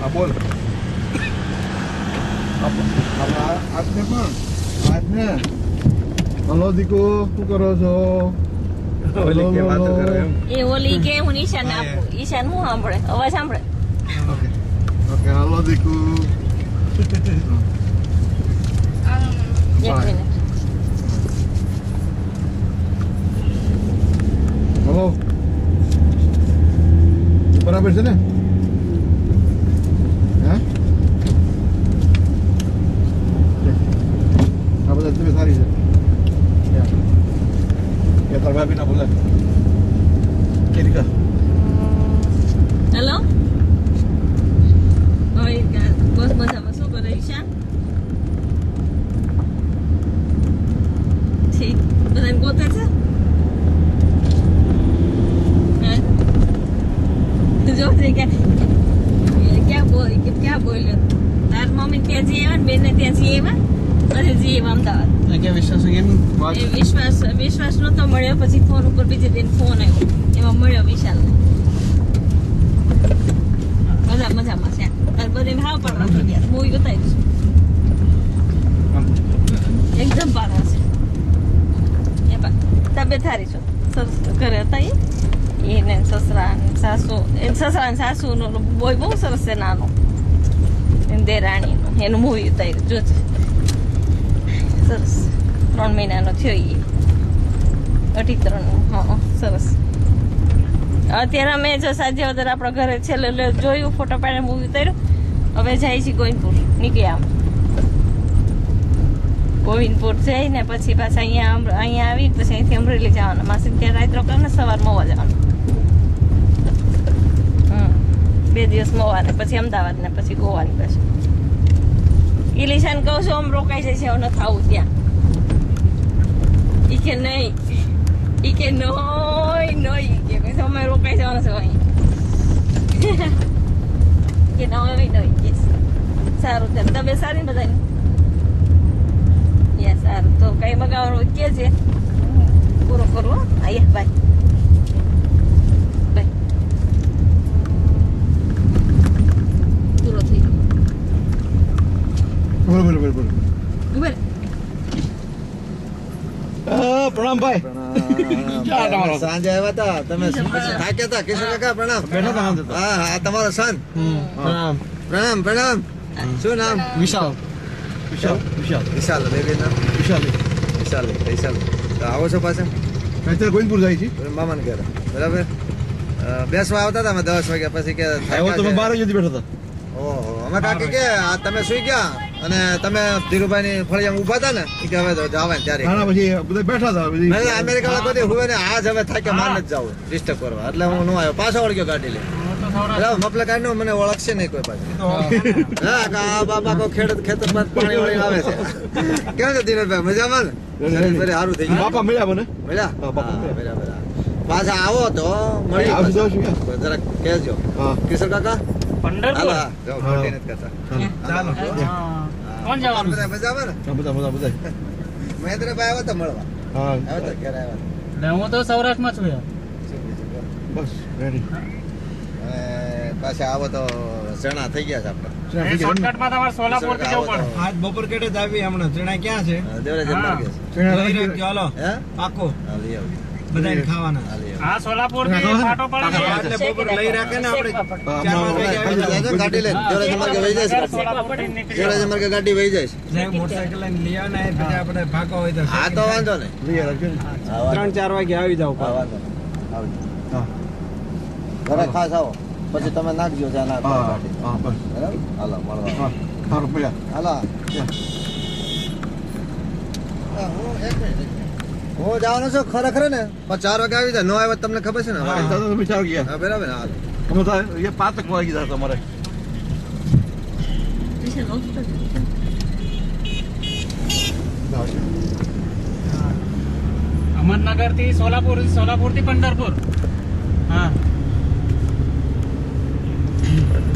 હા બોલ. આજને પણ આજને હલો દીકુ શું કરો છો? ઓલી કે વાતો કરે એમ. એ ઓલી કે હું ઈશાન આપું. ઈશાન હું સાંભળે અવાજ સાંભળે. ઓકે હલો દીકુ. એક મિનિટ. હલો બરાબર છે ને? હે આ બધા તમે સારી છે તાર ભાભી ના બોલે કેરિકા. હેલો ઓય બસ મજામાં. શું કરે ઈશાન? ઠીક બધાને ગોતે છે. જો ક્યાં બોલ્યો તાર મમ્મી ત્યાં જઈ આવ્યા ને બેન ને ત્યાં જઈ આવ્યા અને જઈ આવ્યા અમદાવાદ. કે વિશ્વાસ એ વિશ્વાસ નતો મળ્યો. પછી ફોન ઉપર બીજે દિન ફોન આવ્યો એમાં મળ્યો વિશાલ. મજામાં છે. બધી હાવ પણ નથી ગયા. મૂવી બતાવી એકદમ પારા છે. તબિયત સારી છો? સરસ ઘરે હતા એને સસરા સાસુ સાસુ નો બોય બહુ સરસ છે નાનો દેરાણી નું એનું મૂવી ઉતાર્યું જોજે. સરસ 3 મહિનાનો થયો એ 3.5 હા સરસ. અત્યારે અમે જો સાંજે વધારે આપણા ઘરે છેલ્લે જોયું ફોટો પાડીને મૂવી ઉતાર્યું. હવે જાય છે ગોવિંદપુર નીકળ્યા આમ ગોવિંદપુર જઈને પછી પાછા અહીંયા આવી પછી અહીંથી અમરેલી જવાના. માસી ત્યાં રાત રોકાણ ને સવાર મોવા જવાનું. 2 દિવસ મોવા ને પછી અમદાવાદ ને પછી ગોવાની પાછું. ઇલિશાન કહું છું આમ રોકાઈ જાય છે હવે નથી આવું ત્યાં. ઈ કે નહીં ઈ કે નોય કે અમે રોકાઈ જવાના છે અહીં કે નોય કે સારું ત્યારે તબિયત સારી ને બધાની? યા સારું તો કઈ મગાવવાનું કે છે પૂરો કરવો. આયા બાય બાય પૂરો થઈ ગયો. બોલ ઉભેર પ્રણામ ભાઈ. સાંજે આવ્યા હતા તમે થાક્યા હતા કિશોર કાકા પ્રણામ. હા હા તમારો સન પ્રણામ પ્રણામ. શું નામ? વિશાલ. બેબી નામ વિશાલ. તો આવો છો પાછા? અત્યારે ગોવિંદપુર જાય છે મામાને ઘરે બરાબર. બેસવા આવતા હતા અમે 10 વાગ્યા પછી કે આવ્યો તો 12 વાગે બેઠો હતો. ઓહો અમે કાકી કે આ તમે સુઈ ગયા અને તમે ધીરુભાઈ ની ફળિયામાં ઉભા હતા ને કે હવે તો જવાય ત્યારે ના પછી બધા બેઠા હતા બધી અમેરિકા બધી હુવે ને આજ હવે થાય કે માર નથી જવું ડિસ્ટર્બ કરવા એટલે હું નો આવ્યો. પાછો વળગ્યો ગાડી લઈ મફલા કાઢ નો મને ઓળખશે નહીં કોઈ પાછું. હા આ બાબા કો ખેતર માં પાણી વળી આવે છે. કેમ છે ધીરજભાઈ મજામાં ને? સારું થઈ ગયું. બાપા મળ્યા મને મળ્યા? હા, બાપા મળ્યા. બરાબર. પાછા આવો તો મળી આવજો શું જરા કહેજો. હા કિશોર કાકા પંઢરપુર હાલો હા જાઓ ખોટી નથી કરતા. ચાલો કોણ જવાનું છે? મજામાં ને? બધા મહેન્દ્રભાઈ આવ્યા હતા મળવા. હા આવ્યા હતા ક્યારે આવ્યા હતા? ને હું તો સૌરાષ્ટ્રમાં છું યાર. બસ રેડી. અને પાછા આવો તો ચણા થઈ ગયા છે આપડા. એ શોર્ટકટમાં તમારે સોલાપુર થી જવું પડે. આજ બપોર કેટે જ આવી હમણાં ચણા ક્યાં છે? દેવરાજ હા. માર્ગે છે. લઈ રાખજો હાલો હે? પાકો હા, લઈ આવજો. બધાને ખાવાના. હા, લઈ આવજો. હા સોલાપુર થી પાટો પડે ને. એટલે બપોર લઈ રાખે ને આપણે શેકવા પડે. 4 વાગે આવી જાજો, ગાડી લઈને દેવરાજ માર્ગે વહી જાય છે. સોલાપુર થી નીકળી દેવરાજ માર્ગે ગાડી વહી જાય છે. જાય મોટરસાઇકલ લઈને લઈ આવે ને પછી આપણે ભાગો હોય તો હા તો વાંધો નહીં. લઈ રાખજો ને. હા, વાંધો 3-4 વાગે આવી જાવ હા, વાંધો નહીં. આવજો. હા ઘરે ખાસ આવો પછી તમે નાખજો ત્યાં નાખો હા ગાડી. હા બસ બરાબર હાલો મળવા હા સારું મળ્યા. હાલો હું જવાનો છું ખરેખર ને પણ 4 વાગે આવી જાય. નો આવ્યો તો તમને ખબર છે ને? હા દાદા તમે ચાલો ગયા હા બરાબર ને હાલો. અમે તો એ 5 વાગી જતા તમારે વિશાલ ઓળખતો જ. અહમદનગર થી સોલાપુર થી પંઢરપુર. હા